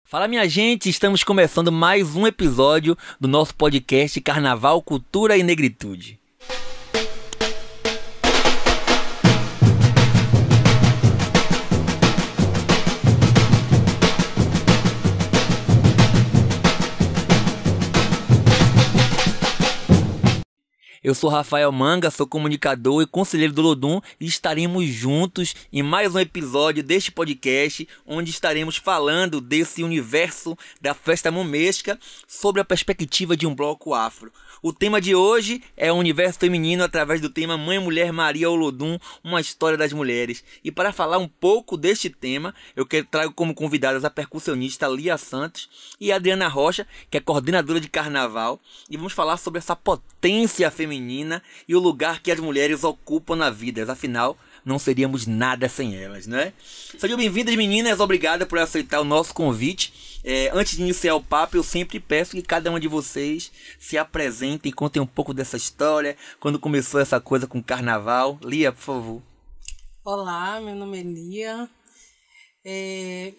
Fala, minha gente, estamos começando mais um episódio do nosso podcast Carnaval, Cultura e Negritude. Eu sou Rafael Manga, sou comunicador e conselheiro do Olodum e estaremos juntos em mais um episódio deste podcast, onde estaremos falando desse universo da festa momesca sobre a perspectiva de um bloco afro. O tema de hoje é o universo feminino através do tema Mãe, Mulher, Maria Olodum, uma história das mulheres. E para falar um pouco deste tema, eu trago como convidadas a percussionista Lia Santos e a Adriana Rocha, que é coordenadora de carnaval, e vamos falar sobre essa potência feminina e o lugar que as mulheres ocupam na vida. Afinal, não seríamos nada sem elas, né? Sejam bem-vindas, meninas. Obrigada por aceitar o nosso convite. Antes de iniciar o papo, eu sempre peço que cada uma de vocês se apresentem, contem um pouco dessa história, quando começou essa coisa com o carnaval. Lia, por favor. Olá, meu nome é Lia.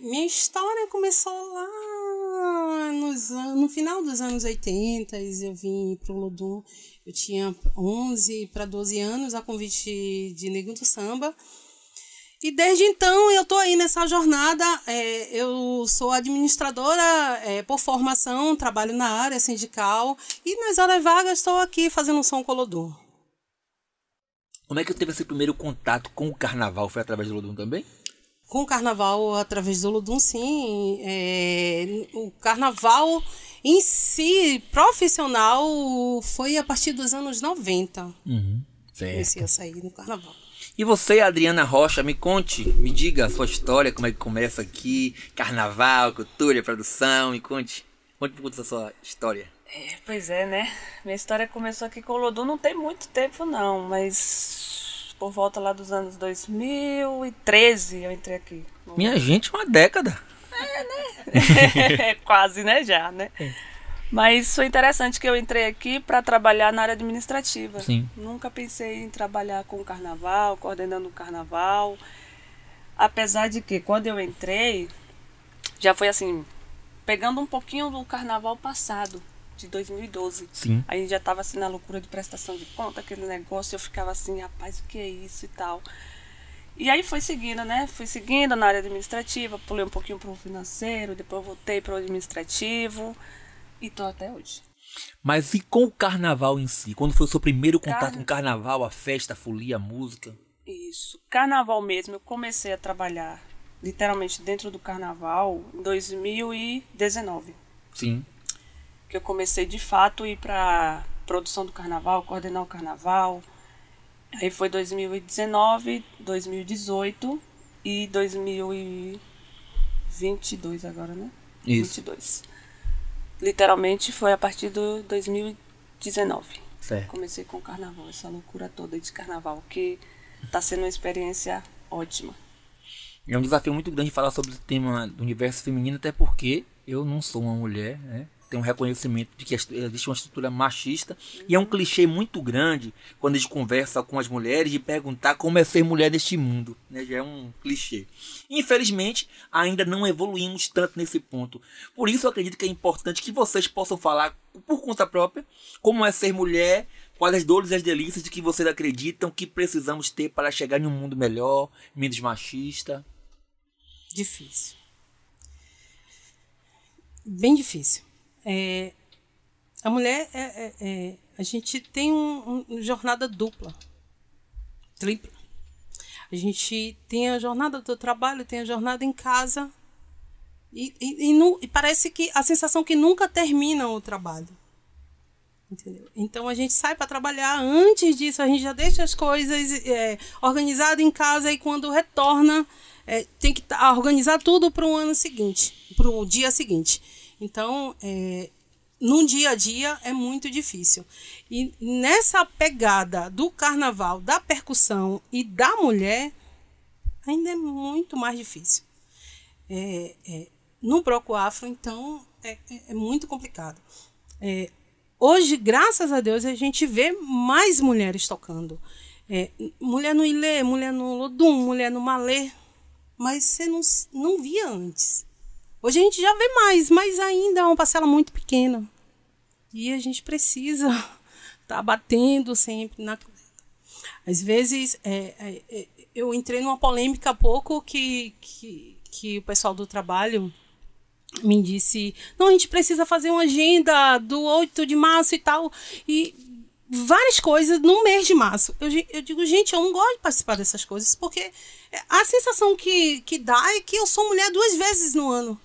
Minha história começou lá no final dos anos 80. Eu vim para o Olodum, eu tinha 11 para 12 anos, a convite de Neguinho do Samba. E desde então eu estou aí nessa jornada. Eu sou administradora por formação, trabalho na área sindical e nas horas vagas estou aqui fazendo som com o Olodum. Como é que teve esse primeiro contato com o carnaval? Foi através do Olodum também? Com o carnaval através do Olodum, sim. O carnaval em si, profissional, foi a partir dos anos 90. Certo. Comecei a sair no carnaval. E você, Adriana Rocha, me conte, me diga a sua história, como é que começa aqui, carnaval, cultura, produção, me conte. Conte um pouco da sua história. Pois é, né? Minha história começou aqui com o Olodum não tem muito tempo não, mas por volta lá dos anos 2013 eu entrei aqui. Minha gente, uma década. Quase, né, já, né? Mas foi interessante que eu entrei aqui para trabalhar na área administrativa. Sim. Nunca pensei em trabalhar com carnaval, coordenando o carnaval. Apesar de que quando eu entrei, já foi assim, pegando um pouquinho do carnaval passado, de 2012. Sim. Aí já estava assim na loucura de prestação de conta, aquele negócio, eu ficava assim, rapaz, o que é isso e tal. E aí foi seguindo, né? Fui seguindo na área administrativa, pulei um pouquinho para o financeiro, depois voltei para o administrativo. E tô até hoje. Mas e com o carnaval em si? Quando foi o seu primeiro contato com o carnaval, a festa, a folia, a música? Isso. Carnaval mesmo, eu comecei a trabalhar literalmente dentro do carnaval em 2019. Sim. Que eu comecei de fato a ir pra produção do carnaval, coordenar o carnaval. Aí foi 2019, 2018 e 2022 agora, né? Isso. 22. Literalmente foi a partir de 2019. Certo. Comecei com o carnaval, essa loucura toda de carnaval, que está sendo uma experiência ótima. É um desafio muito grande falar sobre o tema do universo feminino, até porque eu não sou uma mulher, né? Tenho um reconhecimento de que existe uma estrutura machista. E é um clichê muito grande quando a gente conversa com as mulheres de perguntar como é ser mulher neste mundo, né? Já é um clichê. Infelizmente, ainda não evoluímos tanto nesse ponto. Por isso eu acredito que é importante que vocês possam falar por conta própria como é ser mulher, quais as dores e as delícias de que vocês acreditam que precisamos ter para chegar em um mundo melhor, menos machista. Difícil. Bem difícil. A mulher, a gente tem uma jornada dupla, tripla. A gente tem a jornada do trabalho, tem a jornada em casa e parece que a sensação que nunca termina o trabalho. Entendeu? Então a gente sai para trabalhar, antes disso a gente já deixa as coisas organizadas em casa e quando retorna tem que organizar tudo para o ano seguinte, para o dia seguinte. Então, no dia a dia é muito difícil. E nessa pegada do carnaval, da percussão e da mulher, ainda é muito mais difícil. No bloco afro, então, é muito complicado. Hoje, graças a Deus, a gente vê mais mulheres tocando. Mulher no Ilê, mulher no Olodum, mulher no Malê. Mas você não via antes. Hoje a gente já vê mais, mas ainda é uma parcela muito pequena. E a gente precisa estar batendo sempre na... Às vezes, eu entrei numa polêmica há pouco que o pessoal do trabalho me disse, não, a gente precisa fazer uma agenda do 8 de março e tal, e várias coisas no mês de março. Eu digo, gente, eu não gosto de participar dessas coisas, porque a sensação que dá é que eu sou mulher 2 vezes no ano.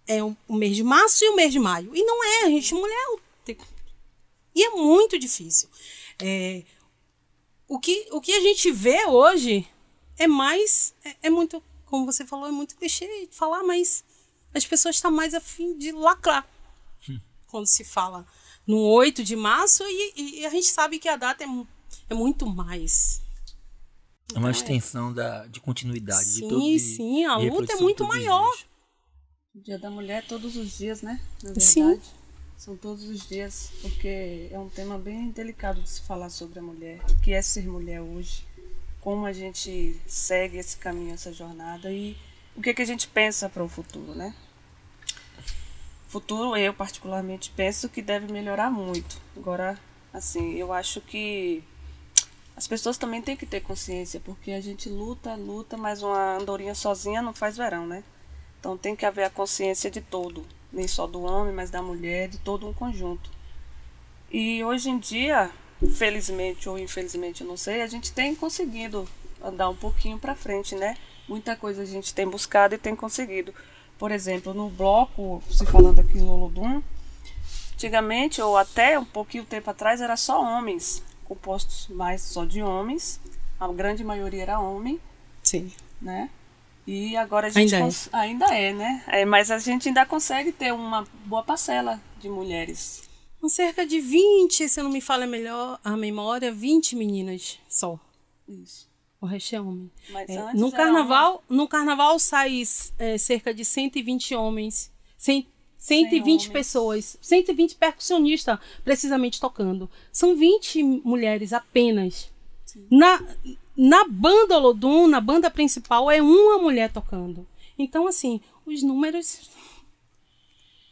É o mês de março e o mês de maio. E não é, a gente mulher... E é muito difícil. O que a gente vê hoje é mais... É muito, como você falou, é muito clichê de falar, mas as pessoas estão mais a fim de lacrar. Quando se fala no 8 de março e a gente sabe que a data é muito mais. É uma extensão de continuidade. Sim, a luta é muito maior. O Dia da Mulher é todos os dias, né? Na verdade. Sim. São todos os dias, porque é um tema bem delicado de se falar sobre a mulher. O que é ser mulher hoje? Como a gente segue esse caminho, essa jornada e o que é que a gente pensa para o futuro, né? Futuro, eu particularmente penso que deve melhorar muito. Agora, assim, eu acho que as pessoas também têm que ter consciência, porque a gente luta, mas uma andorinha sozinha não faz verão, né? Então tem que haver a consciência de todo, nem só do homem, mas da mulher, de todo um conjunto. E hoje em dia, felizmente ou infelizmente, eu não sei, a gente tem conseguido andar um pouquinho para frente, né? Muita coisa a gente tem buscado e tem conseguido. Por exemplo, no bloco, se falando aqui no Olodum, antigamente, ou até um pouquinho tempo atrás, era só homens, compostos mais só de homens. A grande maioria era homem. Sim. Né? E agora a gente ainda é, né? Mas a gente ainda consegue ter uma boa parcela de mulheres. Cerca de 20, se eu não me falha melhor a memória, 20 meninas só. Isso. O resto é homem. Mas no carnaval sai cerca de 120 homens, 120 pessoas, 120 percussionistas precisamente tocando. São 20 mulheres apenas. Sim. Na banda Olodum, na banda principal, é uma mulher tocando. Então, assim, os números...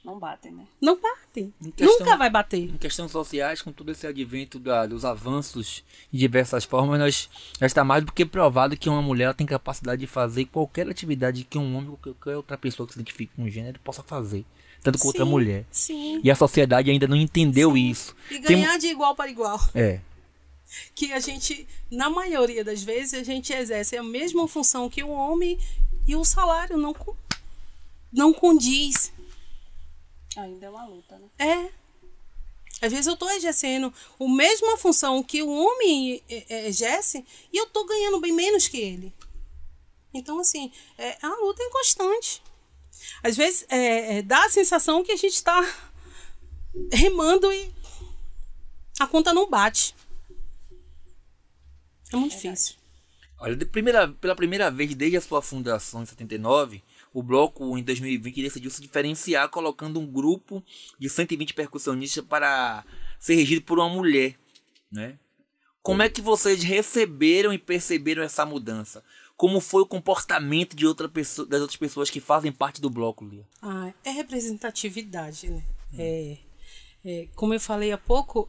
Não batem, né? Não batem. Nunca vai bater. Em questões sociais, com todo esse advento dos avanços de diversas formas, já está mais do que provado que uma mulher tem capacidade de fazer qualquer atividade que um homem ou qualquer outra pessoa que se identifique com o gênero possa fazer. Tanto com outra mulher. Sim. E a sociedade ainda não entendeu isso. E ganhar de igual para igual. Que a gente, na maioria das vezes, a gente exerce a mesma função que o homem e o salário não condiz. Ainda é uma luta, né? Às vezes eu estou exercendo a mesma função que o homem exerce e eu estou ganhando bem menos que ele. Então, assim, a luta é constante. Às vezes dá a sensação que a gente está remando e a conta não bate. É muito difícil. Olha, pela primeira vez desde a sua fundação em 79, o bloco em 2020 decidiu se diferenciar colocando um grupo de 120 percussionistas para ser regido por uma mulher, né? Como é que vocês receberam e perceberam essa mudança? Como foi o comportamento das outras pessoas que fazem parte do bloco, Lia? É representatividade, né? Como eu falei há pouco,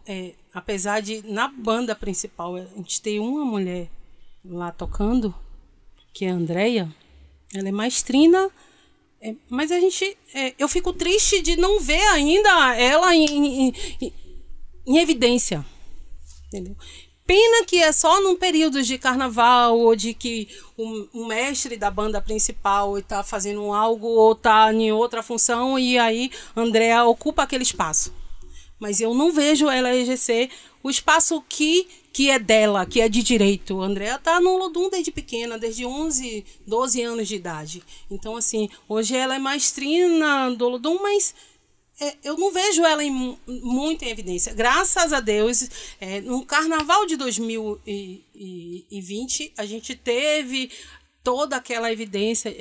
apesar de na banda principal a gente ter uma mulher lá tocando, que é a Andréia, ela é maestrina, mas eu fico triste de não ver ainda ela em evidência, entendeu? Pena que é só num período de carnaval ou de que um mestre da banda principal está fazendo algo ou está em outra função e aí Andréia ocupa aquele espaço. Mas eu não vejo ela exercer o espaço que é dela, que é de direito. A Andréia está no Olodum desde pequena, desde 11, 12 anos de idade. Então, assim, hoje ela é maestrina do Olodum, mas eu não vejo ela muito em evidência. Graças a Deus, no Carnaval de 2020, a gente teve toda aquela evidência.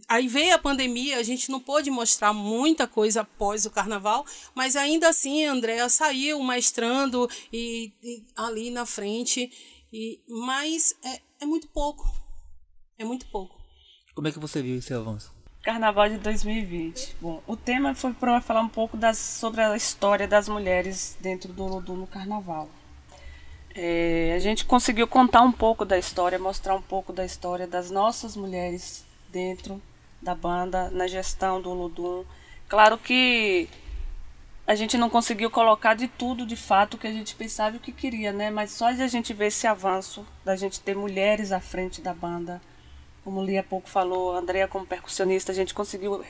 Aí veio a pandemia, a gente não pôde mostrar muita coisa após o carnaval, mas ainda assim a Andréia saiu maestrando e ali na frente, mas é muito pouco. É muito pouco. Como é que você viu esse avanço? Carnaval de 2020. Bom, o tema foi para falar um pouco sobre a história das mulheres dentro do Olodum no Carnaval. A gente conseguiu contar um pouco da história, mostrar um pouco da história das nossas mulheres dentro da banda, na gestão do Olodum. Claro que a gente não conseguiu colocar de tudo, de fato, que a gente pensava e o que queria, né? Mas só de a gente ver esse avanço, da gente ter mulheres à frente da banda, como o Lia há pouco falou, a Andrea como percussionista, a gente conseguiu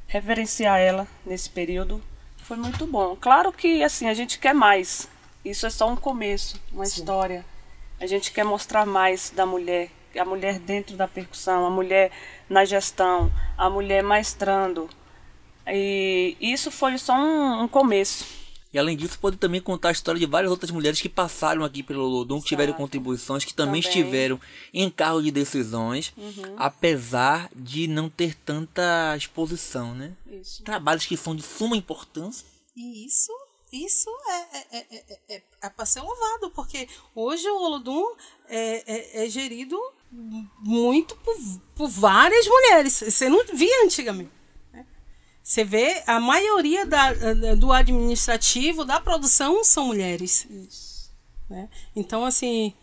reverenciar ela nesse período. Foi muito bom. Claro que, assim, a gente quer mais. Isso é só um começo, uma história. A gente quer mostrar mais da mulher, a mulher dentro da percussão, a mulher na gestão, a mulher maestrando. E isso foi só um começo. E além disso, pode também contar a história de várias outras mulheres que passaram aqui pelo Olodum, que tiveram contribuições, que também estiveram em cargos de decisões, apesar de não ter tanta exposição, né? Isso. Trabalhos que são de suma importância. E isso é para ser louvado, porque hoje o Olodum é gerido muito por várias mulheres. Você não via antigamente. Você vê, a maioria do administrativo, da produção, são mulheres. Isso. Né? Então, assim,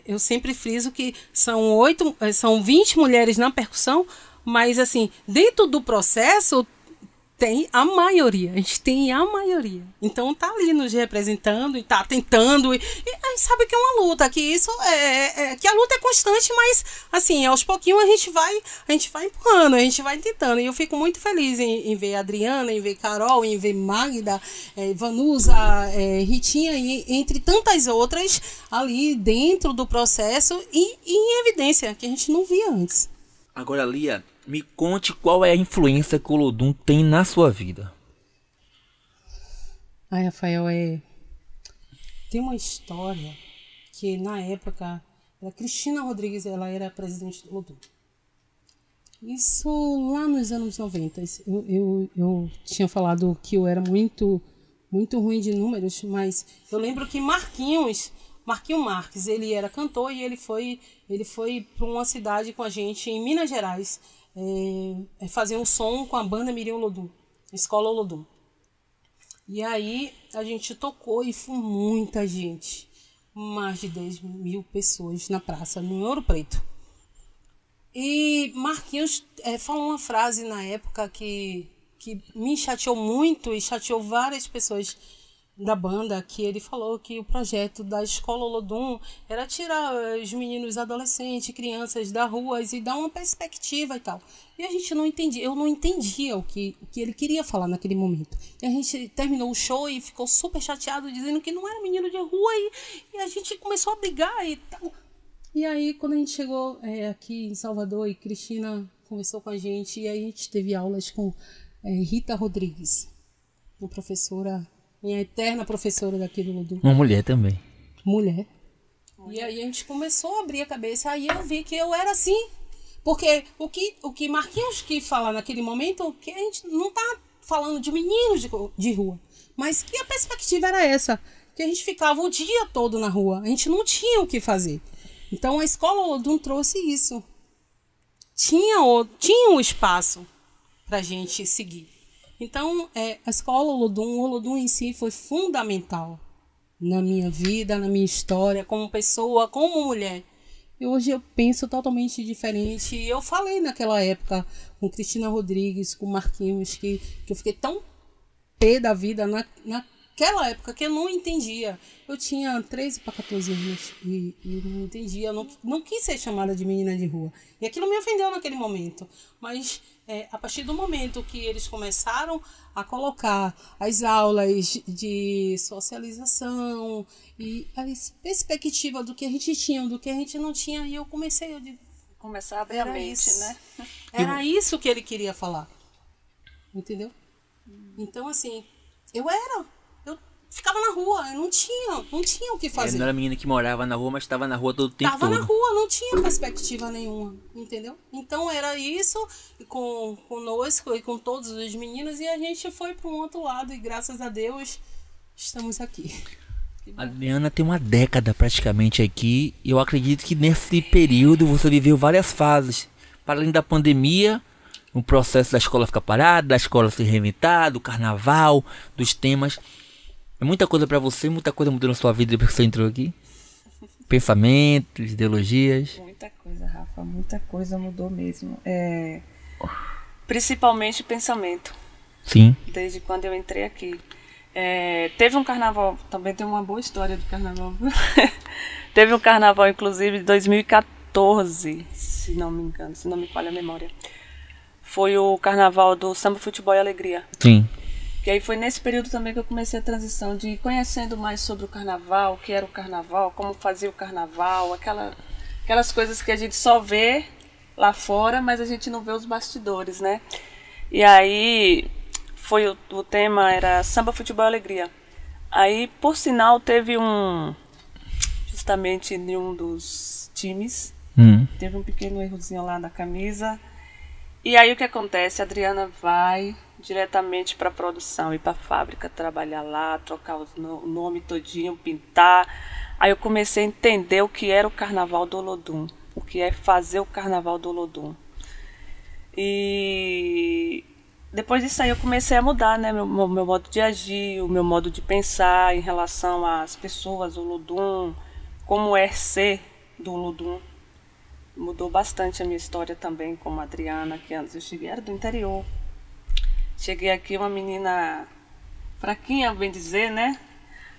eu sempre friso que são 20 mulheres na percussão, mas, assim, dentro do processo, tem a maioria. A gente tem a maioria. Então, tá ali nos representando e tá tentando. E a gente sabe que é uma luta, que isso que a luta é constante, mas, assim, aos pouquinhos a gente vai empurrando, a gente vai tentando. E eu fico muito feliz em ver a Adriana, em ver Carol, em ver Magda, Vanusa, Ritinha, e entre tantas outras ali dentro do processo e em evidência, que a gente não via antes. Agora, Lia, me conte qual é a influência que o Olodum tem na sua vida. Ai, Rafael, tem uma história que na época a Cristina Rodrigues, ela era presidente do Olodum. Isso lá nos anos 90. Eu tinha falado que eu era muito, muito ruim de números, mas eu lembro que Marquinhos Marques, ele era cantor e ele foi para uma cidade com a gente em Minas Gerais, fazer um som com a banda Mirim Olodum, Escola Olodum. E aí a gente tocou e foi muita gente, mais de 10 mil pessoas na praça, no Ouro Preto. E Marquinhos falou uma frase na época que me chateou muito e chateou várias pessoas da banda, que ele falou que o projeto da Escola Olodum era tirar os meninos adolescentes, crianças da rua e dar uma perspectiva e tal. E a gente não entendia, eu não entendia o que ele queria falar naquele momento. E a gente terminou o show e ficou super chateado, dizendo que não era menino de rua, e a gente começou a brigar e tal. E aí, quando a gente chegou aqui em Salvador, e Cristina conversou com a gente, e aí a gente teve aulas com Rita Rodrigues, uma professora, minha eterna professora daqui do Olodum. Uma mulher também. Mulher. E aí a gente começou a abrir a cabeça, aí eu vi que eu era assim. Porque o que Marquinhos quis falar naquele momento, que a gente não tá falando de meninos de rua, mas que a perspectiva era essa, que a gente ficava o dia todo na rua, a gente não tinha o que fazer. Então a Escola Olodum trouxe isso. Tinha um espaço pra gente seguir. Então, a Escola Olodum, o Olodum em si foi fundamental na minha vida, na minha história, como pessoa, como mulher. E hoje eu penso totalmente diferente. E eu falei naquela época com Cristina Rodrigues, com Marquinhos, que eu fiquei tão pé da vida naquela época que eu não entendia. Eu tinha 13 para 14 anos e não entendia, não quis ser chamada de menina de rua. E aquilo me ofendeu naquele momento. Mas a partir do momento que eles começaram a colocar as aulas de socialização e a perspectiva do que a gente tinha, do que a gente não tinha, e eu comecei começar a abrir a mente, né? Era isso que ele queria falar. Entendeu? Então, assim, eu ficava na rua, eu não tinha o que fazer. Não era menina que morava na rua, mas estava na rua todo o tempo todo. Estava na rua, não tinha perspectiva nenhuma, entendeu? Então era isso, conosco e com todos os meninos, e a gente foi para um outro lado, e graças a Deus estamos aqui. A Adriana tem uma década praticamente aqui, e eu acredito que nesse período você viveu várias fases. para além da pandemia, o processo da escola ficar parada, da escola se reinventar, do carnaval, dos temas. É muita coisa para você, muita coisa mudou na sua vida depois que você entrou aqui? Pensamentos, ideologias? Muita coisa, Rafa, muita coisa mudou mesmo. Principalmente pensamento. Sim. Desde quando eu entrei aqui. Teve um carnaval, também tem uma boa história do carnaval. Teve um carnaval, inclusive, de 2014, se não me engano, se não me falha a memória. Foi o carnaval do Samba, Futebol e Alegria. Sim. E aí foi nesse período também que eu comecei a transição de ir conhecendo mais sobre o carnaval, o que era o carnaval, como fazia o carnaval, aquelas coisas que a gente só vê lá fora, mas a gente não vê os bastidores, né? E aí o tema era Samba, Futebol e Alegria. Aí, por sinal, teve justamente em um dos times, teve um pequeno errozinho lá na camisa. E aí o que acontece? A Adriana vai diretamente para a produção, ir para a fábrica, trabalhar lá, trocar o nome todinho, pintar. Aí eu comecei a entender o que era o Carnaval do Olodum, o que é fazer o Carnaval do Olodum. E depois disso aí eu comecei a mudar, né, meu modo de agir, o meu modo de pensar em relação às pessoas, o Olodum, como é ser do Olodum. Mudou bastante a minha história também, como a Adriana, que antes eu cheguei, era do interior. Cheguei aqui uma menina fraquinha, bem dizer, né?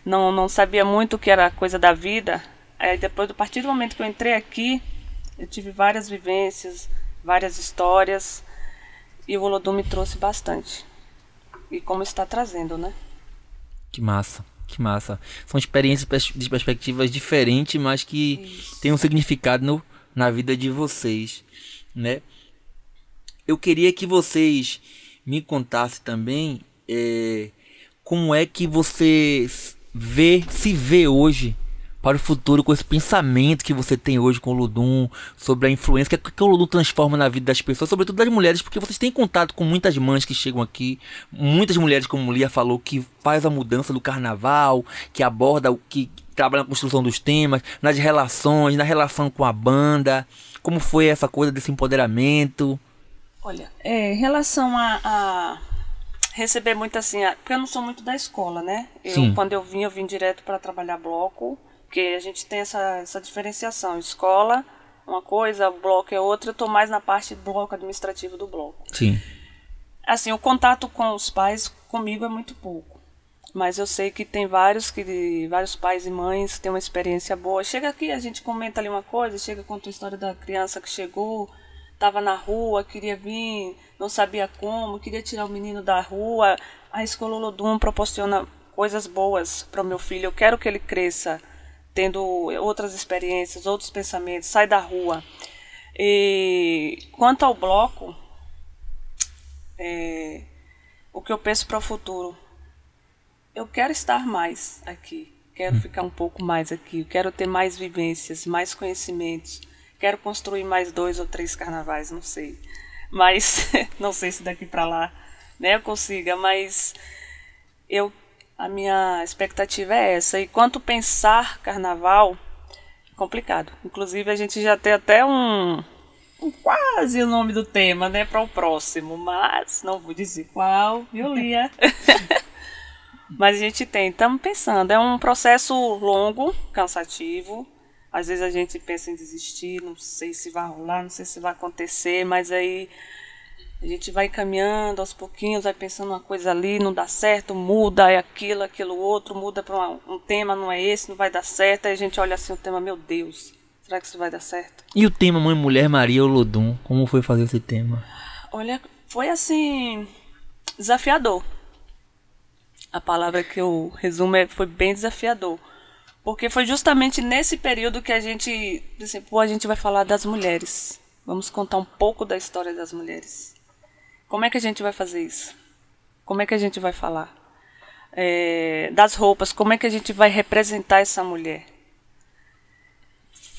Não sabia muito o que era coisa da vida. Aí depois, a partir do momento que eu entrei aqui, eu tive várias vivências, várias histórias, e o Olodum me trouxe bastante. E como está trazendo, né? Que massa, que massa. São experiências de perspectivas diferentes, mas que têm um significado na vida de vocês, né? Eu queria que vocês me contassem também como é que você se vê hoje para o futuro, com esse pensamento que você tem hoje com o Olodum, sobre a influência que o Olodum transforma na vida das pessoas, sobretudo das mulheres, porque vocês têm contato com muitas mães que chegam aqui, muitas mulheres, como Lia falou, que faz a mudança do carnaval, que aborda o que trabalha na construção dos temas, nas relações, na relação com a banda. Como foi essa coisa desse empoderamento? Olha, em relação a receber muito assim, porque eu não sou muito da escola, né? Quando eu vim direto para trabalhar bloco, porque a gente tem essa diferenciação. Escola, uma coisa, bloco é outra. Eu estou mais na parte do bloco administrativo do bloco. Sim. Assim, o contato com os pais comigo é muito pouco. Mas eu sei que tem vários pais e mães que têm uma experiência boa. Chega aqui, a gente comenta ali uma coisa, chega, conta a história da criança que chegou, estava na rua, queria vir, não sabia como, queria tirar o menino da rua. A Escola Olodum proporciona coisas boas para o meu filho. Eu quero que ele cresça tendo outras experiências, outros pensamentos, sai da rua. E quanto ao bloco, o que eu penso para o futuro, eu quero estar mais aqui, quero ficar um pouco mais aqui, quero ter mais vivências, mais conhecimentos, quero construir mais 2 ou 3 carnavais, não sei. Mas, não sei se daqui para lá, né, eu consiga, mas a minha expectativa é essa. E quanto pensar carnaval, complicado. Inclusive a gente já tem até quase o nome do tema, né, para o próximo, mas não vou dizer qual, viu, Lia? Mas a gente estamos pensando, é um processo longo, cansativo. Às vezes a gente pensa em desistir, não sei se vai rolar, não sei se vai acontecer, mas aí a gente vai caminhando aos pouquinhos, vai pensando uma coisa ali, não dá certo, muda, é aquilo outro, muda para um tema, não é esse, não vai dar certo. Aí a gente olha assim o tema, meu Deus, será que isso vai dar certo? E o tema Mãe, Mulher, Maria Olodum, como foi fazer esse tema? Olha, foi assim, desafiador. A palavra que eu resumo foi bem desafiador. Porque foi justamente nesse período que a gente disse, a gente vai falar das mulheres. Vamos contar um pouco da história das mulheres. Como é que a gente vai fazer isso? Como é que a gente vai falar? Das roupas, como é que a gente vai representar essa mulher?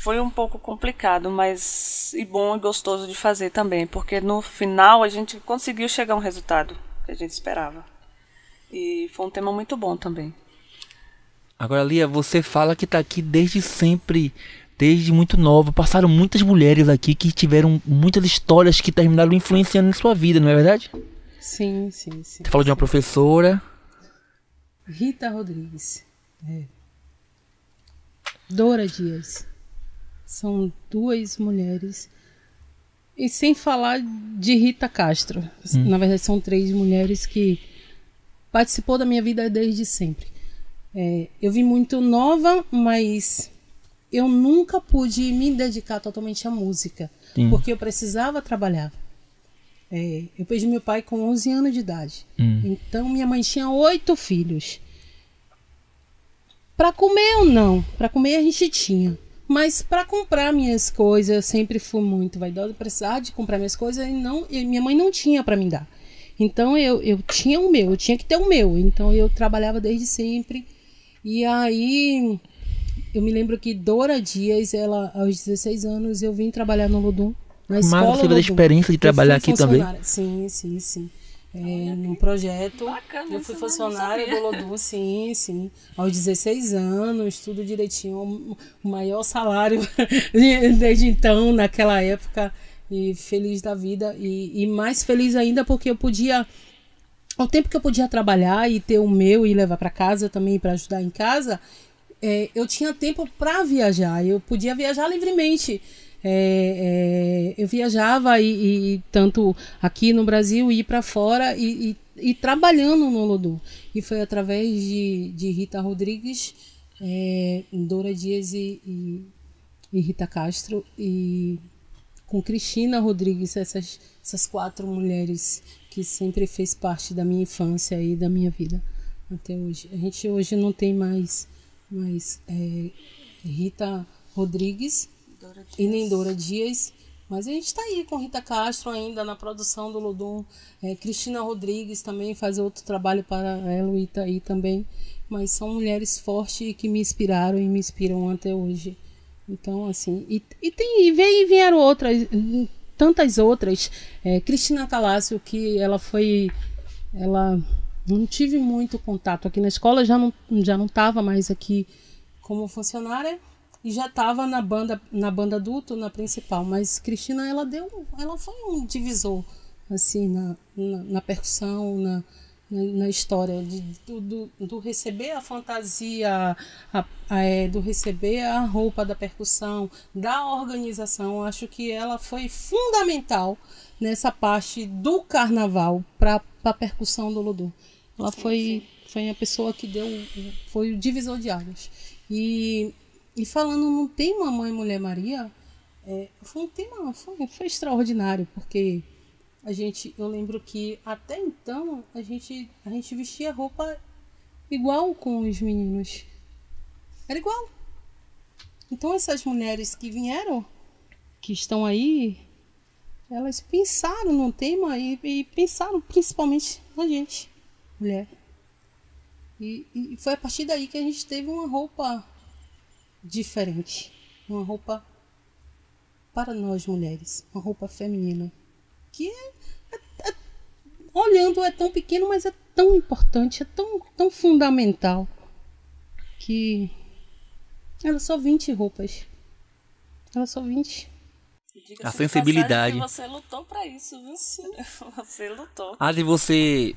Foi um pouco complicado, mas bom e gostoso de fazer também. Porque no final a gente conseguiu chegar a um resultado que a gente esperava. E foi um tema muito bom também. Agora, Lia, você fala que está aqui desde sempre desde muito nova. Passaram muitas mulheres aqui que tiveram muitas histórias que terminaram influenciando em sua vida, não é verdade? Sim. Você falou de uma professora. Rita Rodrigues. Dora Dias. São duas mulheres. E sem falar de Rita Castro. Na verdade, são 3 mulheres que participou da minha vida desde sempre. Eu vim muito nova, mas eu nunca pude me dedicar totalmente à música. Sim. Porque eu precisava trabalhar. Eu perdi meu pai com 11 anos de idade. Então, minha mãe tinha 8 filhos. Para comer ou não? Para comer a gente tinha. Mas para comprar minhas coisas, eu sempre fui muito vaidosa. Precisava de comprar minhas coisas e minha mãe não tinha para me dar. Então, eu tinha o meu, eu tinha que ter o meu. Então, eu trabalhava desde sempre. E aí, eu me lembro que Dora Dias, ela, aos 16 anos, eu vim trabalhar no Lodum. Na escola Mas você teve a experiência de trabalhar aqui também? Sim. Num projeto. Bacana, Eu fui isso eu não funcionária sabia. do Lodum, sim. Aos 16 anos, tudo direitinho. O maior salário desde então, naquela época. E feliz da vida. E mais feliz ainda porque eu podia... Ao tempo que eu podia trabalhar e ter o meu e levar para casa também para ajudar em casa, eu tinha tempo para viajar. Eu podia viajar livremente. Eu viajava e tanto aqui no Brasil ir para fora e trabalhando no Lodum. E foi através de Rita Rodrigues, Dora Dias e Rita Castro e com Cristina Rodrigues, essas 4 mulheres que sempre fez parte da minha infância e da minha vida até hoje. A gente hoje não tem mais Rita Rodrigues e nem Dora Dias, mas a gente está aí com Rita Castro ainda na produção do Lodum. Cristina Rodrigues também faz outro trabalho paralelo e está aí também, mas são mulheres fortes que me inspiraram e me inspiram até hoje. Então, assim, e vieram outras, tantas outras. Cristina Calácio, que ela não tive muito contato aqui na escola, já não estava mais aqui como funcionária e já estava na banda adulto, na principal. Mas Cristina, ela foi um divisor assim na percussão, na história do receber a fantasia, do receber a roupa da percussão, da organização. Acho que ela foi fundamental nessa parte do carnaval para a percussão do Lodum. Ela foi a pessoa que foi o divisor de águas. E falando no tema Mãe, Mulher, Maria, foi um tema, foi extraordinário, porque eu lembro que até então a gente vestia roupa igual com os meninos. Era igual. Então essas mulheres que vieram, que estão aí, elas pensaram no tema e pensaram principalmente na gente, mulher. E foi a partir daí que a gente teve uma roupa diferente. Uma roupa para nós mulheres. Uma roupa feminina. Que olhando é tão pequeno, mas é tão importante, é tão fundamental, que ela só 20 roupas. Ela só 20. A sensibilidade. Que você lutou pra isso, viu? Sim. Você lutou. E você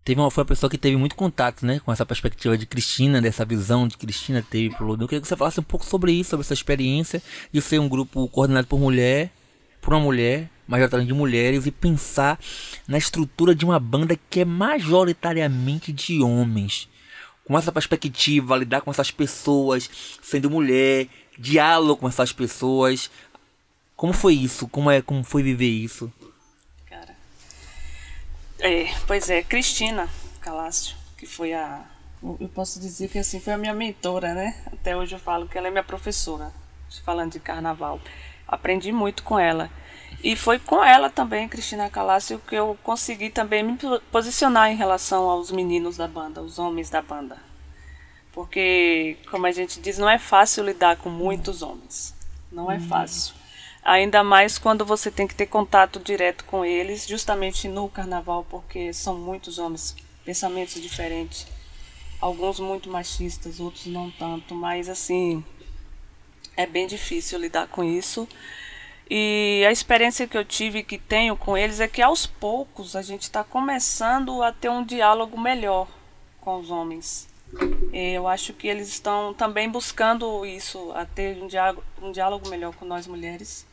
foi uma pessoa que teve muito contato, né, com essa perspectiva de Cristina, dessa visão de Cristina teve pro Lodum. Eu queria que você falasse um pouco sobre isso, sobre essa experiência de ser um grupo coordenado por uma mulher, majoritariamente de mulheres, e pensar na estrutura de uma banda que é majoritariamente de homens. Com essa perspectiva, lidar com essas pessoas, sendo mulher, diálogo com essas pessoas. Como foi isso? Como foi viver isso? Cara, pois é, Cristina Calácio, que foi eu posso dizer que assim, foi a minha mentora, né? Até hoje eu falo que ela é minha professora, falando de carnaval. Aprendi muito com ela. E foi com ela também, Cristina Calácio, que eu consegui também me posicionar em relação aos meninos da banda, os homens da banda. Porque, como a gente diz, não é fácil lidar com muitos homens. Não é fácil. Ainda mais quando você tem que ter contato direto com eles, justamente no carnaval, porque são muitos homens, pensamentos diferentes. Alguns muito machistas, outros não tanto. Mas, assim, É bem difícil lidar com isso. E a experiência que eu tive e que tenho com eles é que aos poucos a gente está começando a ter um diálogo melhor com os homens. Eu acho que eles estão também buscando isso, a ter um diálogo melhor com nós mulheres.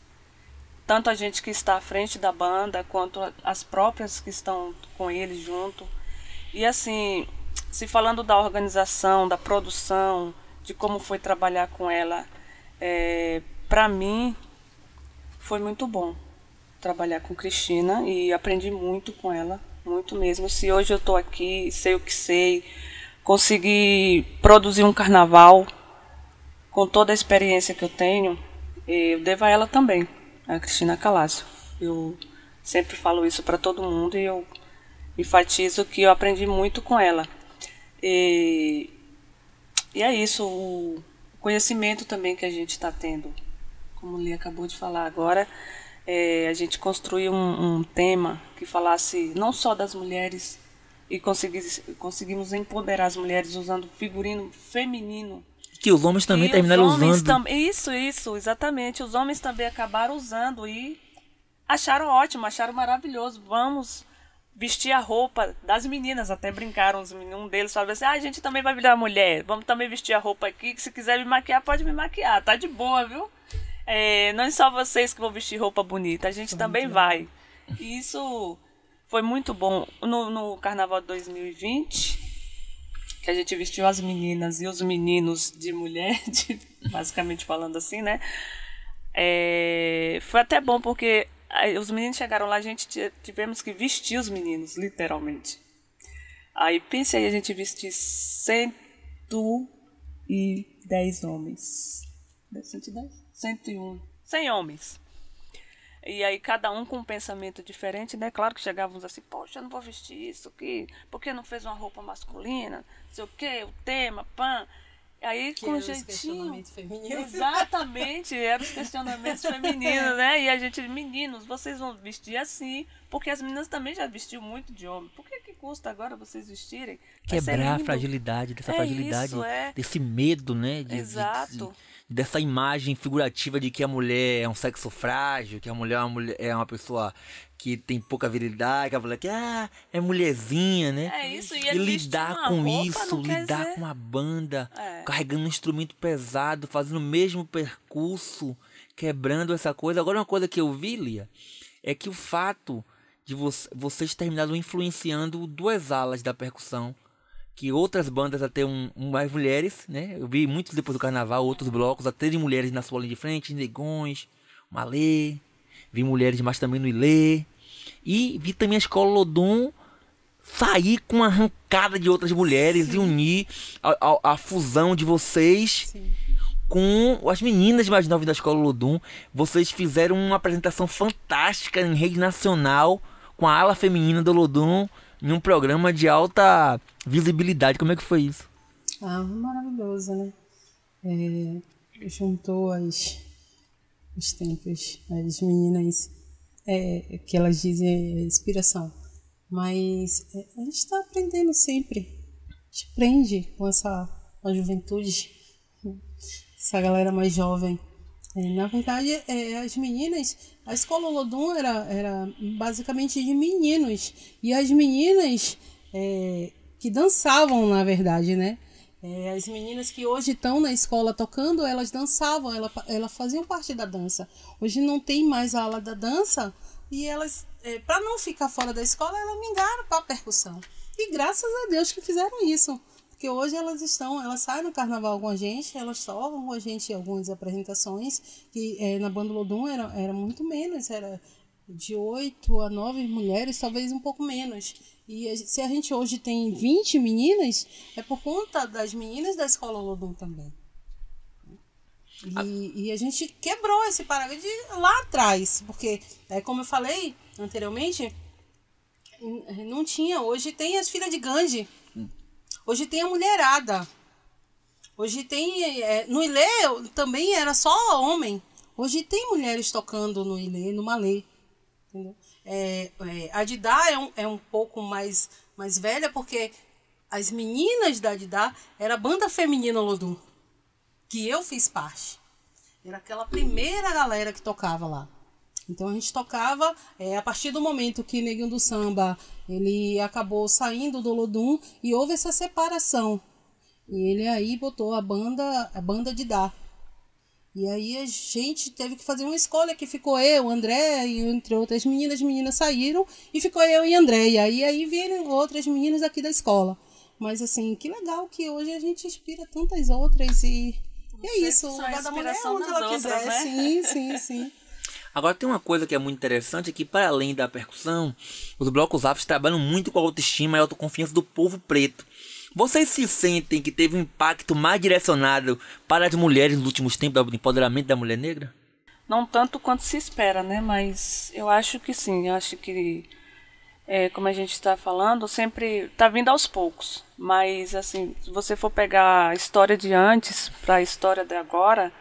Tanto a gente que está à frente da banda, quanto as próprias que estão com eles junto. E assim, se falando da organização, da produção, de como foi trabalhar com ela, para mim foi muito bom trabalhar com Cristina e aprendi muito com ela, muito mesmo. Se hoje eu estou aqui, sei o que sei, consegui produzir um carnaval com toda a experiência que eu tenho, eu devo a ela também, a Cristina Calaço. Eu sempre falo isso para todo mundo e eu enfatizo que eu aprendi muito com ela. E é isso, o conhecimento também que a gente está tendo. Como o Lia acabou de falar agora, a gente construiu um tema que falasse não só das mulheres e conseguimos empoderar as mulheres usando figurino feminino. Que os homens também terminaram usando. Isso, exatamente. Os homens também acabaram usando e acharam ótimo, acharam maravilhoso. Vamos vestir a roupa das meninas, até brincaram, um deles falou assim, a gente também vai virar mulher, vamos também vestir a roupa aqui, que se quiser me maquiar, pode me maquiar, tá de boa, viu? Não é só vocês que vão vestir roupa bonita, a gente também vai. E isso foi muito bom. No Carnaval de 2020, que a gente vestiu as meninas e os meninos de mulher, basicamente falando assim, né? Foi até bom porque os meninos chegaram lá, a gente tivemos que vestir os meninos, literalmente. Aí pensei a gente vestir 110 homens. 110? 101. 100 homens. E aí cada um com um pensamento diferente, né? Claro que chegavam uns assim, poxa, eu não vou vestir isso aqui, por que não fez uma roupa masculina? Não sei o quê, o tema, pã. Aí que com jeitinho. Exatamente, eram os questionamentos femininos, né? E a gente, meninos, vocês vão vestir assim, porque as meninas também já vestiu muito de homem. Por que custa agora vocês vestirem? Quebrar a fragilidade, dessa fragilidade, desse medo, né? Exato. Dessa imagem figurativa de que a mulher é um sexo frágil, que a mulher é uma pessoa que tem pouca virilidade, que a mulher que é mulherzinha, né? Isso, e lidar com isso, lidar dizer... com a banda, carregando um instrumento pesado, fazendo o mesmo percurso, quebrando essa coisa. Agora, uma coisa que eu vi, Lia, é que o fato de vocês terminaram influenciando duas alas da percussão, que outras bandas até mais mulheres, né? Eu vi muitos depois do carnaval, outros blocos, até de mulheres na sua linha de frente, Negões, Malê, vi mulheres mais também no Ilê, e vi também a Escola Lodum sair com uma arrancada de outras mulheres. Sim. E unir a fusão de vocês. Sim. Com as meninas mais novas da Escola Lodum. Vocês fizeram uma apresentação fantástica em rede nacional com a ala feminina do Lodum em um programa de alta visibilidade. Como é que foi isso? Maravilhoso, né? Juntou os tempos, as meninas, que elas dizem inspiração. Mas a gente está aprendendo sempre. A gente aprende com a juventude, essa galera mais jovem. Na verdade, as meninas, a Escola Lodum era basicamente de meninos. E as meninas que dançavam, na verdade, né? As meninas que hoje estão na escola tocando, elas dançavam, elas faziam parte da dança. Hoje não tem mais a ala da dança e elas, para não ficar fora da escola, elas migraram para a percussão. E graças a Deus que fizeram isso. Porque hoje elas saem no carnaval com a gente, elas tocam com a gente em algumas apresentações, que na Banda Lodum era muito menos, era de 8 a 9 mulheres, talvez um pouco menos. E se a gente hoje tem 20 meninas, é por conta das meninas da Escola Lodum também. E a gente quebrou esse paradigma lá atrás, porque, como eu falei anteriormente, não tinha, hoje tem as filhas de Gandhi. Hoje tem a mulherada. Hoje tem... no Ilê também era só homem. Hoje tem mulheres tocando no Ilê, no Malê. Entendeu? A Didá é um pouco mais velha, porque as meninas da Didá era a banda feminina Lodum, que eu fiz parte. Era aquela primeira galera que tocava lá. Então a gente tocava, a partir do momento que Neguinho do Samba, ele acabou saindo do Olodum e houve essa separação. E ele aí botou a banda de Dá. E aí a gente teve que fazer uma escolha, que ficou eu, André e entre outras meninas. As meninas saíram e ficou eu e André. E aí vieram outras meninas aqui da escola. Mas assim, que legal que hoje a gente inspira tantas outras e é isso, o lugar da mulher é onde ela quiser. Né? Sim. Agora tem uma coisa que é muito interessante, é que para além da percussão, os blocos afros trabalham muito com a autoestima e a autoconfiança do povo preto. Vocês se sentem que teve um impacto mais direcionado para as mulheres nos últimos tempos do empoderamento da mulher negra? Não tanto quanto se espera, né? Mas eu acho que sim. Eu acho que, como a gente está falando, sempre está vindo aos poucos. Mas, assim, se você for pegar a história de antes para a história de agora,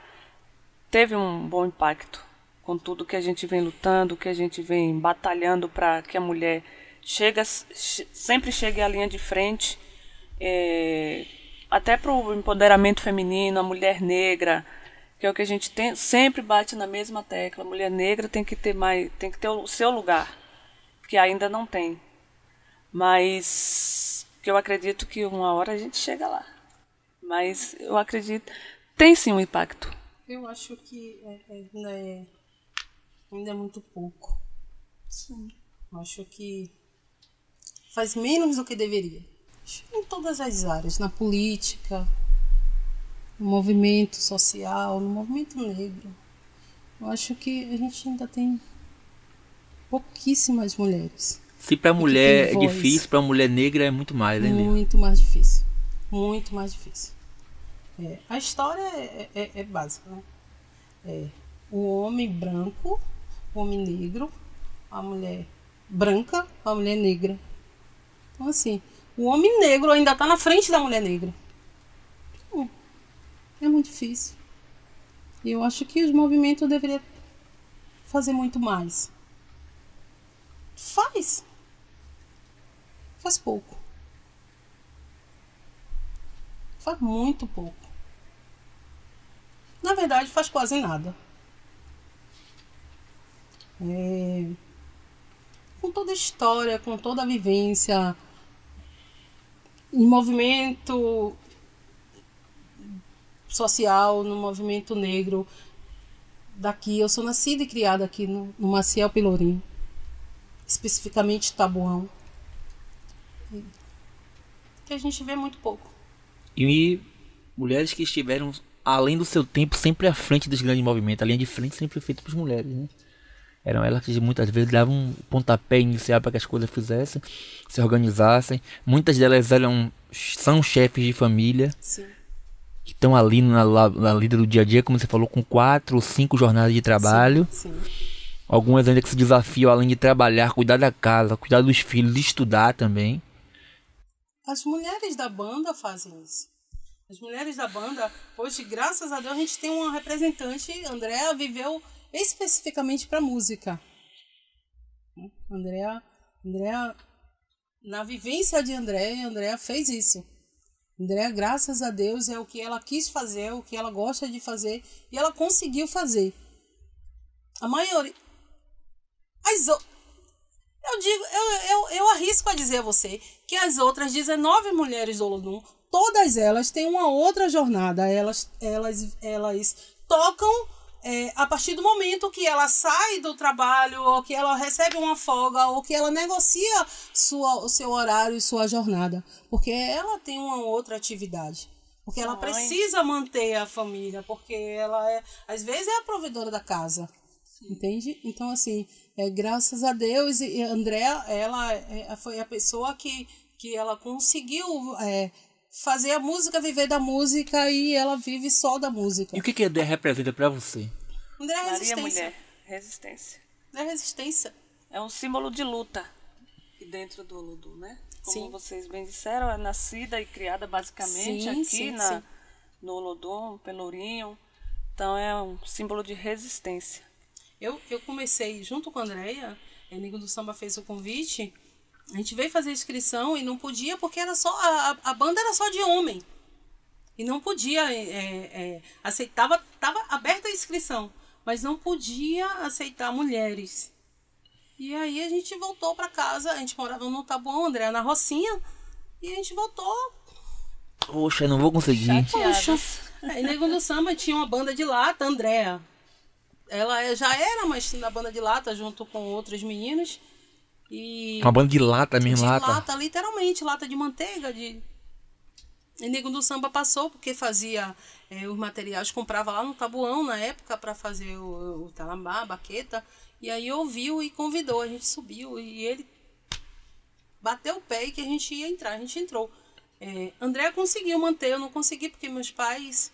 teve um bom impacto com tudo que a gente vem lutando, que a gente vem batalhando para que a mulher sempre chegue à linha de frente, até para o empoderamento feminino, a mulher negra, que é o que a gente sempre bate na mesma tecla. A mulher negra tem que ter o seu lugar, que ainda não tem. Mas que eu acredito que uma hora a gente chega lá. Mas eu acredito, tem sim um impacto. Eu acho que ainda é muito pouco. Sim. Eu acho que faz menos do que deveria. Em todas as áreas, na política, no movimento social, no movimento negro. Eu acho que a gente ainda tem pouquíssimas mulheres. Se para a mulher é difícil, para a mulher negra é muito mais, né? Muito mais difícil. Muito mais difícil. A história é básica, né? O homem branco, o homem negro, a mulher branca, a mulher negra. Então, assim, o homem negro ainda está na frente da mulher negra. É muito difícil. E eu acho que os movimentos deveriam fazer muito mais. Faz pouco. Faz muito pouco. Na verdade, faz quase nada. Com toda a história, com toda a vivência, em movimento social, no movimento negro daqui. Eu sou nascida e criada aqui no Maciel Pelourinho, especificamente Taboão, que a gente vê muito pouco. E mulheres que estiveram além do seu tempo, sempre à frente dos grandes movimentos. A linha de frente sempre foi feita por mulheres, né? Eram elas que muitas vezes davam um pontapé inicial para que as coisas fizessem, se organizassem. Muitas delas são chefes de família. Sim. Que estão ali na lida do dia a dia, como você falou, com 4 ou 5 jornadas de trabalho. Sim. Algumas ainda que se desafiam, além de trabalhar, cuidar da casa, cuidar dos filhos, estudar também. As mulheres da banda fazem isso. As mulheres da banda, hoje, graças a Deus, a gente tem uma representante. Andréa viveu especificamente para música. Andréa, na vivência de Andréa fez isso. Andréa, graças a Deus, é o que ela quis fazer, é o que ela gosta de fazer, e ela conseguiu fazer. A maioria... Eu arrisco a dizer a você que as outras 19 mulheres do Olodum, todas elas têm uma outra jornada. Elas tocam a partir do momento que ela sai do trabalho, ou que ela recebe uma folga, ou que ela negocia o seu horário e sua jornada. Porque ela tem uma outra atividade. Porque ela precisa manter a família, porque ela às vezes é a provedora da casa. Entende? Então, assim, graças a Deus, e a Andréa, ela foi a pessoa que ela conseguiu fazer a música, viver da música, e ela vive só da música. E o que a Andréa representa pra você? Andréa é resistência. Mulher, resistência. É resistência. É um símbolo de luta dentro do Olodum, né? Como Sim. vocês bem disseram, é nascida e criada basicamente sim. no Olodum, Pelourinho. Então é um símbolo de resistência. Eu comecei junto com a Andréa, a Neguinho do Samba fez o convite, a gente veio fazer a inscrição e não podia porque era só a banda era só de homem. E não podia aceitar, estava aberta a inscrição, mas não podia aceitar mulheres. E aí a gente voltou para casa, a gente morava no Taboão, André, na Rocinha, e a gente voltou. Poxa, não vou conseguir. Poxa. Aí Nego do Samba tinha uma banda de lata, Andréa. Ela já era, mas na banda de lata, junto com outros meninos. E Uma banda de lata mesmo, de lata. lata, literalmente, lata de manteiga. E Nego do Samba passou, porque fazia os materiais, comprava lá no Tabuão, na época, para fazer o talambá, a baqueta. E aí ouviu e convidou, a gente subiu. E ele bateu o pé e que a gente ia entrar, a gente entrou. André conseguiu manter, eu não consegui, porque meus pais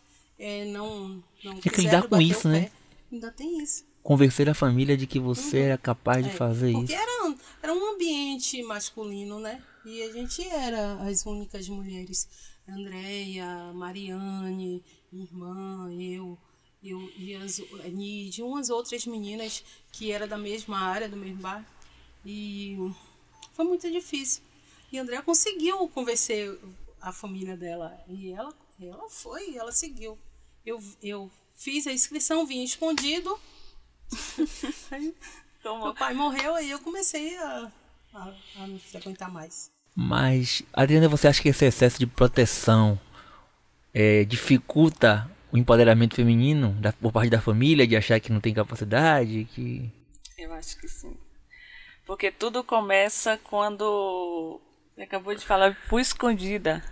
não Tem que lidar com isso, né? Ainda tem isso. Convencer a família de que você era capaz de fazer porque isso. Era um ambiente masculino, né? E a gente era as únicas mulheres. Andréia, Mariane, minha irmã, eu e a Nid, umas outras meninas que eram da mesma área, do mesmo bar. E foi muito difícil. E a Andréia conseguiu convencer a família dela. E ela foi, ela seguiu. Eu fiz a inscrição, vim escondido. Aí, meu pai morreu e eu comecei a me frequentar mais. Mas, Adriana, você acha que esse excesso de proteção dificulta o empoderamento feminino por parte da família, de achar que não tem capacidade? Que... Eu acho que sim. Porque tudo começa quando, você acabou de falar, eu fui escondida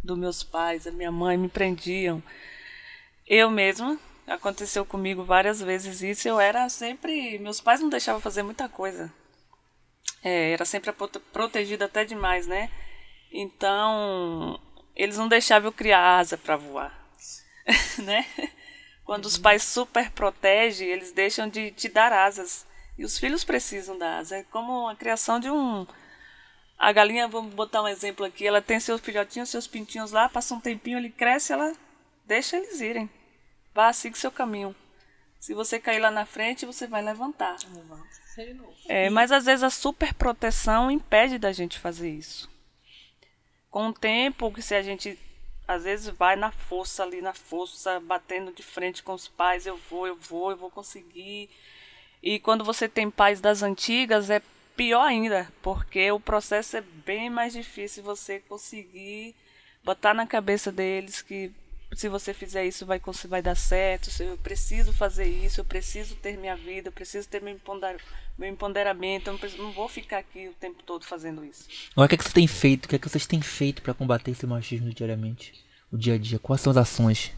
dos meus pais, a minha mãe, me prendiam. Eu mesma, aconteceu comigo várias vezes isso, eu era sempre, meus pais não deixavam fazer muita coisa. Era sempre protegida até demais, né? Então, eles não deixavam eu criar asa para voar, né? Quando os pais super protegem, eles deixam de te dar asas. E os filhos precisam da asa. É como a criação de um... A galinha, vamos botar um exemplo aqui, ela tem seus filhotinhos, seus pintinhos lá, passa um tempinho, ele cresce, ela deixa eles irem. Vá, siga o seu caminho. Se você cair lá na frente, você vai levantar. Mas às vezes a superproteção impede da gente fazer isso. Com o tempo, que se a gente às vezes vai na força, batendo de frente com os pais, eu vou conseguir. E quando você tem pais das antigas, é pior ainda, porque o processo é bem mais difícil você conseguir botar na cabeça deles que se você fizer isso vai dar certo, eu preciso fazer isso, eu preciso ter minha vida, eu preciso ter meu empoderamento, eu não vou ficar aqui o tempo todo fazendo isso. Agora, o que você tem feito? O que vocês têm feito para combater esse machismo diariamente? O dia a dia? Quais são as ações?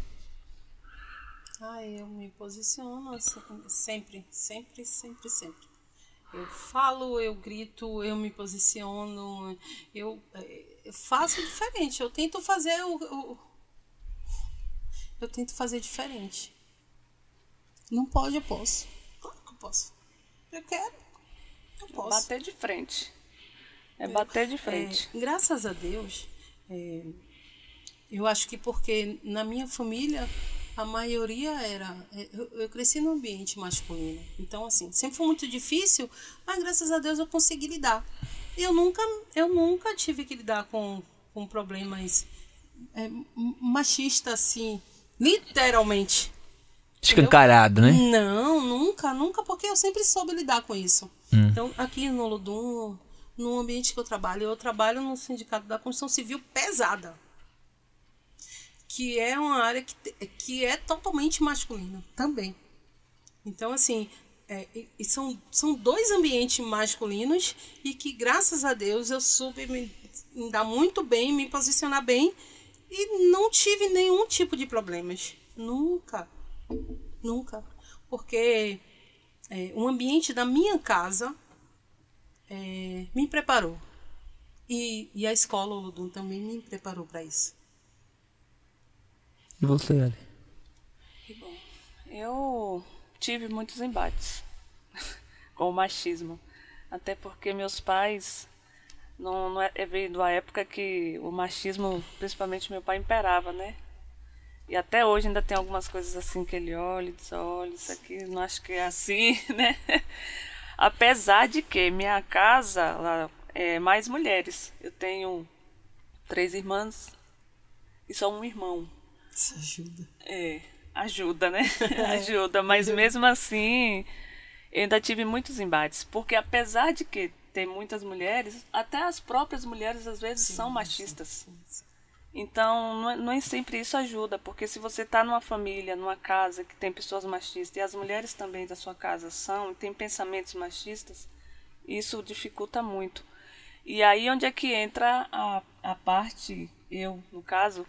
Eu me posiciono sempre. Eu falo, eu grito, eu me posiciono, eu faço diferente, eu tento fazer eu tento fazer diferente. Não pode, eu posso. Claro que eu posso. Eu quero, eu posso. Bater de frente. Bater de frente. Graças a Deus, eu acho que porque na minha família a maioria eu cresci num ambiente masculino. Então, assim, sempre foi muito difícil, mas graças a Deus eu consegui lidar. Eu nunca tive que lidar com problemas machistas, assim, literalmente. Escancarado, né? Não, nunca, porque eu sempre soube lidar com isso. Então, aqui no Olodum, no ambiente que eu trabalho no Sindicato da Construção Civil pesada, que é uma área que é totalmente masculina também. Então, assim, são dois ambientes masculinos e que, graças a Deus, eu soube me dar muito bem, me posicionar bem e não tive nenhum tipo de problemas. Nunca. Porque o ambiente da minha casa me preparou. E a escola Olodum também me preparou para isso. E você, Ali? Que bom. Eu tive muitos embates com o machismo. Até porque meus pais não veio da época que o machismo, principalmente meu pai, imperava, né? E até hoje ainda tem algumas coisas assim que ele olha e diz, olha, isso aqui não acho que é assim, né? Apesar de que minha casa lá é mais mulheres. Eu tenho 3 irmãs e só um irmão. Isso ajuda. Ajuda, né? Ajuda, mas mesmo assim, eu ainda tive muitos embates, porque apesar de que tem muitas mulheres, até as próprias mulheres às vezes são machistas. Sim. Então, nem sempre isso ajuda, porque se você está numa família, numa casa que tem pessoas machistas, e as mulheres também da sua casa são, e tem pensamentos machistas, isso dificulta muito. E aí onde é que entra a parte, eu, no caso,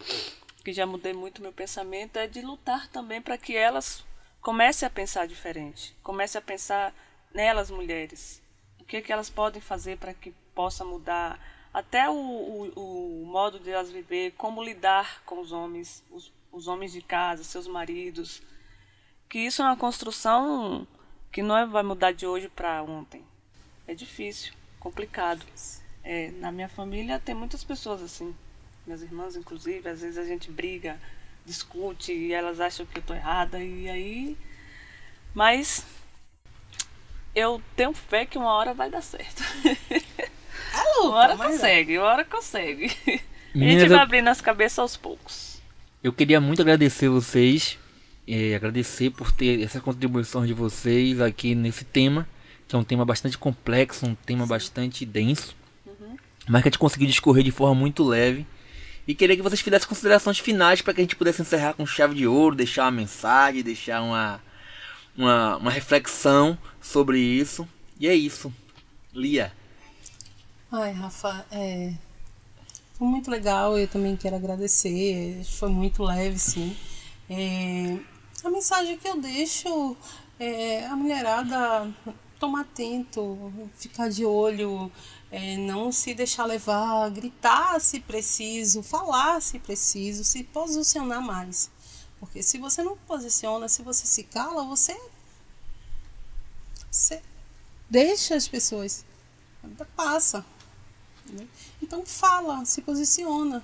que já mudei muito meu pensamento, é de lutar também para que elas comecem a pensar diferente, comecem a pensar nelas, mulheres. O que elas podem fazer para que possa mudar até o modo de elas viver, como lidar com os homens, os homens de casa, seus maridos. Que isso é uma construção que não vai mudar de hoje para ontem. É difícil, complicado. Na minha família tem muitas pessoas assim, minhas irmãs inclusive, às vezes a gente briga, discute e elas acham que eu estou errada e aí... Mas eu tenho fé que uma hora vai dar certo. Uma hora consegue. A gente vai abrindo as cabeças aos poucos. Eu queria muito agradecer vocês, agradecer por ter essa contribuição de vocês aqui nesse tema, que é um tema bastante complexo, um tema bastante denso, mas que a gente conseguiu discorrer de forma muito leve. E queria que vocês fizessem considerações finais para que a gente pudesse encerrar com chave de ouro, deixar uma mensagem, deixar uma reflexão sobre isso. E é isso. Lia. Ai, Rafa, foi muito legal, eu também quero agradecer, foi muito leve, sim. A mensagem que eu deixo é a mulherada tomar atento, ficar de olho, não se deixar levar, gritar se preciso, falar se preciso, se posicionar mais. Porque se você não posiciona, se você se cala, você deixa as pessoas, passa. Então fala, se posiciona.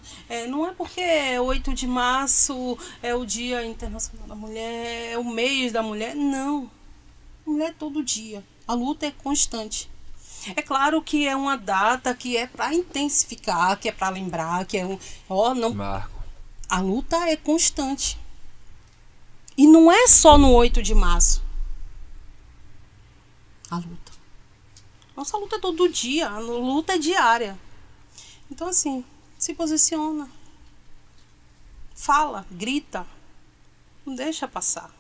Não é porque 8 de março é o Dia Internacional da Mulher, é o mês da mulher. Não. Mulher todo dia. A luta é constante. É claro que é uma data que é para intensificar, que é para lembrar, que é não. Marco. A luta é constante. E não é só no 8 de março. A luta. Nossa luta é todo dia, a luta é diária. Então, assim, se posiciona. Fala, grita. Não deixa passar.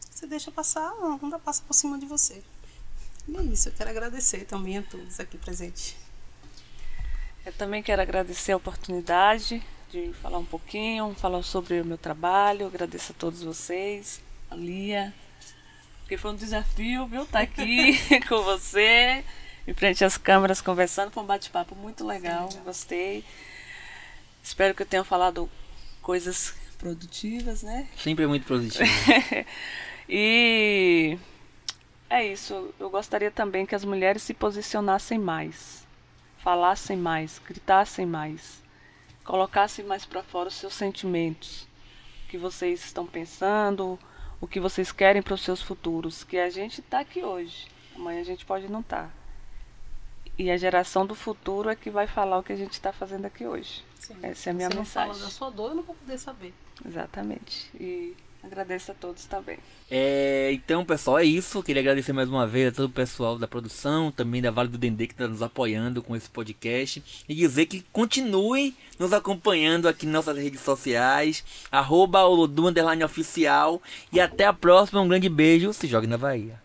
Se deixa passar, a onda passa por cima de você. E é isso, eu quero agradecer também a todos aqui presentes. Eu também quero agradecer a oportunidade de falar um pouquinho, falar sobre o meu trabalho. Agradeço a todos vocês, a Lia. Porque foi um desafio, viu? Tá aqui com você, em frente às câmeras, conversando. Foi um bate-papo muito legal, gostei. Espero que eu tenha falado coisas produtivas, né? Sempre é muito produtivo. E é isso. Eu gostaria também que as mulheres se posicionassem mais, falassem mais, gritassem mais, colocassem mais para fora os seus sentimentos, o que vocês estão pensando, o que vocês querem para os seus futuros, que a gente está aqui hoje, amanhã a gente pode não estar. E a geração do futuro é que vai falar o que a gente está fazendo aqui hoje. Sim. Essa é a minha mensagem. Se não fala da sua dor, eu não vou poder saber. Exatamente. E agradeço a todos também. Então, pessoal, é isso. Queria agradecer mais uma vez a todo o pessoal da produção, também da Vale do Dendê, que está nos apoiando com esse podcast. E dizer que continuem nos acompanhando aqui nas nossas redes sociais, @Olodum_oficial. E até a próxima. Um grande beijo. Se jogue na Bahia.